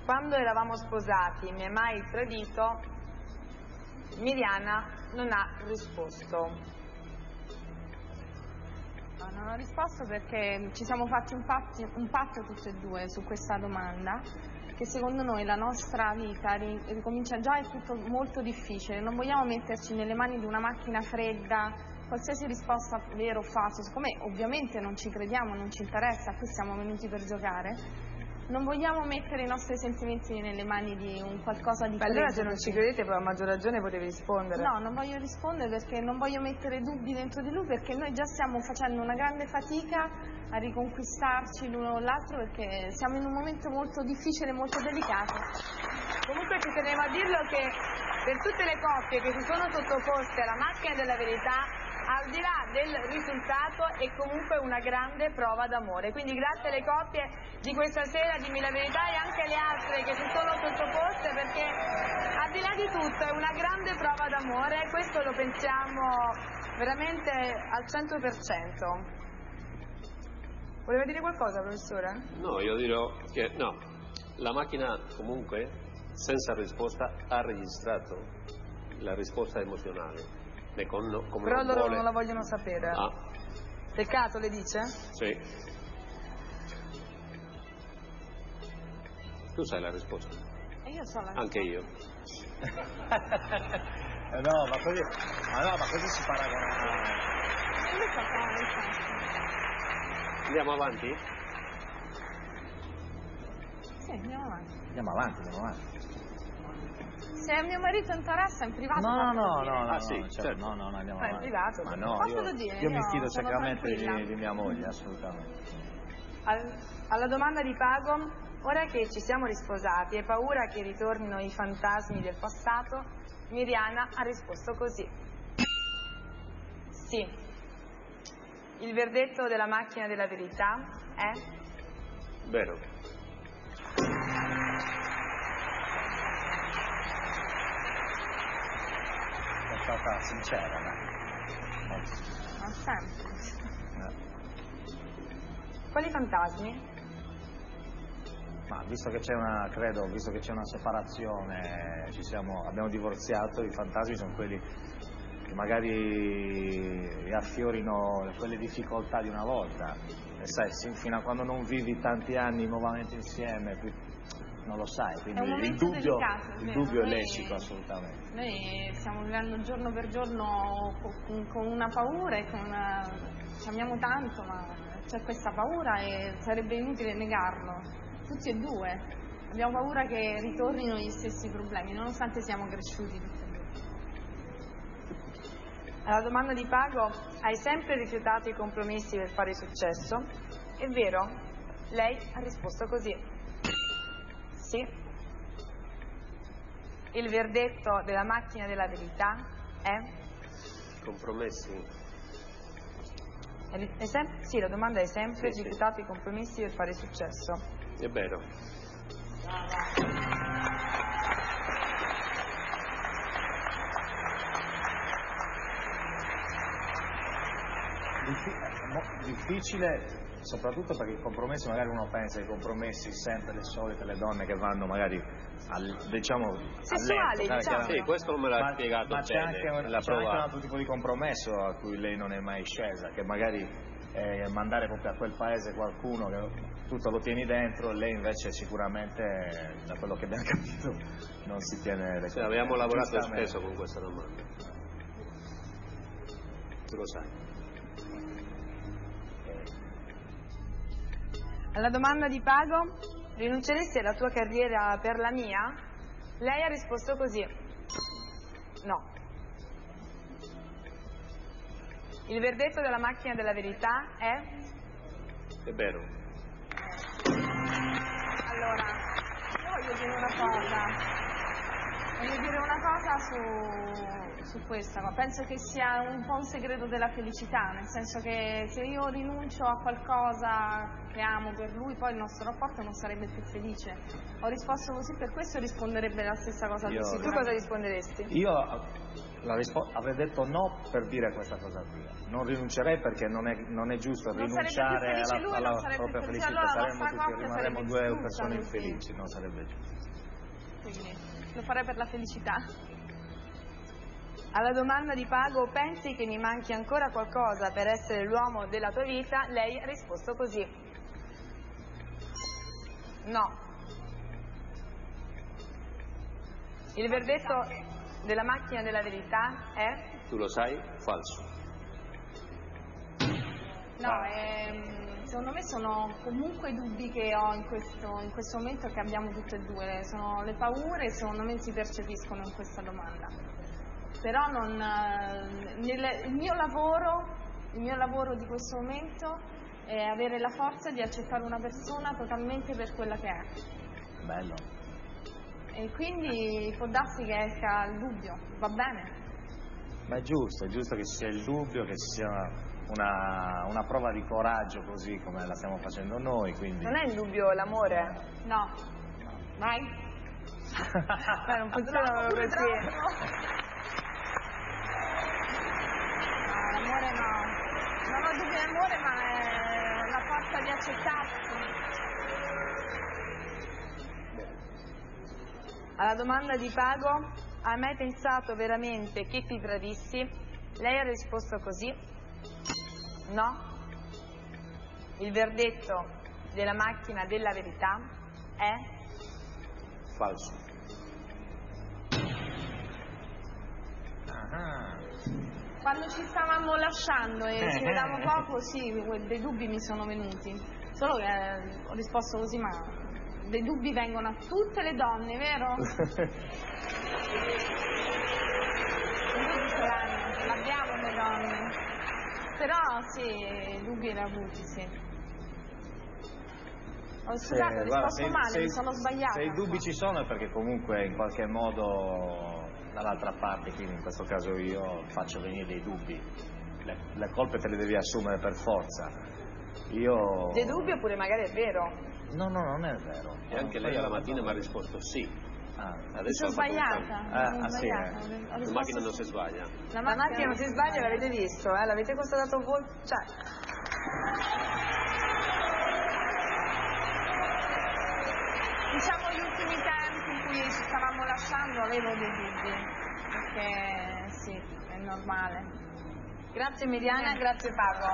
Quando eravamo sposati mi hai mai tradito? Miriana non ha risposto. No, non ho risposto perché ci siamo fatti un patto tutti e due su questa domanda, che secondo noi la nostra vita ricomincia già, è tutto molto difficile, non vogliamo metterci nelle mani di una macchina fredda, qualsiasi risposta vero o falso, siccome ovviamente non ci crediamo, non ci interessa, qui siamo venuti per giocare, non vogliamo mettere i nostri sentimenti nelle mani di un qualcosa di freddo. Allora se non ci credete poi a maggior ragione potevi rispondere. No, non voglio rispondere perché non voglio mettere dubbi dentro di lui, perché noi già stiamo facendo una grande fatica a riconquistarci l'uno o l'altro, perché siamo in un momento molto difficile e molto delicato. Comunque ci tenevo a dirlo che per tutte le coppie che si sono sottoposte alla macchina della verità, al di là del risultato, è comunque una grande prova d'amore. Quindi grazie alle coppie di questa sera di Mila Verità e anche alle altre che si sono sottoposte, perché al di là di tutto è una grande prova d'amore, questo lo pensiamo veramente al 100%. Voleva dire qualcosa, professore? No, io dirò che no, la macchina comunque senza risposta ha registrato la risposta emozionale. Però loro non la vogliono sapere. Ah. Peccato, le dice? Sì. Tu sai la risposta. E io so la risposta. Anche io. No, ma così si paragona. Lui sapeva la risposta. Andiamo avanti? Sì, andiamo avanti. Andiamo avanti. Se mio marito interessa in privato. No, Ah, sì, certo. no, andiamo in avanti. privato. Ma no, Posso dire? io mi fido sono ciecamente tranquilla. di mia moglie, assolutamente. Alla domanda di Pago, ora che ci siamo risposati, hai paura che ritornino i fantasmi del passato? Miriana ha risposto così. Sì. Il verdetto della macchina della verità è? Vero. È stata sincera, dai. Ma sempre. Quali fantasmi? Ma visto che c'è una separazione, abbiamo divorziato, i fantasmi sono quelli che magari riaffiorino quelle difficoltà di una volta. E sai, fino a quando non vivi tanti anni nuovamente insieme, non lo sai, quindi il dubbio è lecito assolutamente. Noi stiamo vivendo giorno per giorno con una paura e ci amiamo tanto, ma c'è questa paura e sarebbe inutile negarlo, tutti e due. Abbiamo paura che ritornino gli stessi problemi, nonostante siamo cresciuti tutti e due. Alla domanda di Pago, hai sempre rifiutato i compromessi per fare successo? È vero? Lei ha risposto così. Sì. Il verdetto della macchina della verità è? Compromessi. Sì, la domanda è sempre Sì. rifiutato i compromessi per fare successo. È vero. Difficile soprattutto perché i compromessi, magari uno pensa ai compromessi sempre le solite, le donne che vanno magari sessuali, diciamo. Sì, questo me l'ha spiegato ma c'è bene. anche un altro tipo di compromesso a cui lei non è mai scesa, che magari è mandare proprio a quel paese qualcuno che tutto lo tieni dentro, lei invece sicuramente, da quello che abbiamo capito, non si tiene le cose. Abbiamo lavorato spesso con questa domanda. Tu lo sai. Alla domanda di Pago, rinunceresti alla tua carriera per la mia? Lei ha risposto così. No. Il verdetto della macchina della verità è? È vero. Allora, io voglio dire una cosa su questa, ma penso che sia un po' un segreto della felicità, nel senso che se io rinuncio a qualcosa che amo per lui, poi il nostro rapporto non sarebbe più felice. Ho risposto così, per questo risponderebbe la stessa cosa tu. Tu cosa risponderesti? Io avrei detto no per dire questa cosa qui. Non rinuncerei perché non è giusto rinunciare alla propria felicità, allora rimarremo due persone infelici, non sarebbe giusto. Quindi lo farei per la felicità. Alla domanda di Pago, pensi che mi manchi ancora qualcosa per essere l'uomo della tua vita? Lei ha risposto così. No. Il verdetto della macchina della verità è? Tu lo sai? Falso. No, secondo me sono comunque i dubbi che ho in questo momento, che abbiamo tutte e due, sono le paure, secondo me si percepiscono in questa domanda. Però il mio lavoro di questo momento è avere la forza di accettare una persona totalmente per quella che è. Bello. E quindi può darsi che esca il dubbio, va bene? Ma è giusto che ci sia il dubbio, che ci sia una prova di coraggio così come la stiamo facendo noi, quindi... Non è il dubbio l'amore? No. Vai? Non funziona così. No, l'amore no. Non ho dubbi di amore, ma è la forza di accettarsi. Alla domanda di Pago, hai mai pensato veramente che ti tradissi? Lei ha risposto così. No. Il verdetto della macchina della verità è? Falso. Quando ci stavamo lasciando e ci vedevamo poco, sì, dei dubbi mi sono venuti. Solo che ho risposto così, ma dei dubbi vengono a tutte le donne, vero? Ce l'abbiamo le donne. Però sì, dubbi li ho avuti, sì. Scusate, ho risposto male, mi sono sbagliata. Se i dubbi ci sono è perché comunque in qualche modo dall'altra parte, quindi in questo caso io faccio venire dei dubbi. Le colpe te le devi assumere per forza. Io... Dei dubbi oppure magari è vero? No, non è vero. E anche lei alla mattina mi ha risposto sì. Adesso sono sbagliata. sì. La macchina non si sbaglia. La macchina non si sbaglia, l'avete visto, l'avete constatato voi. Cioè. Diciamo gli ultimi tempi in cui ci stavamo lasciando avevo dei dubbi, perché sì, è normale. Grazie Miriana, grazie Pago.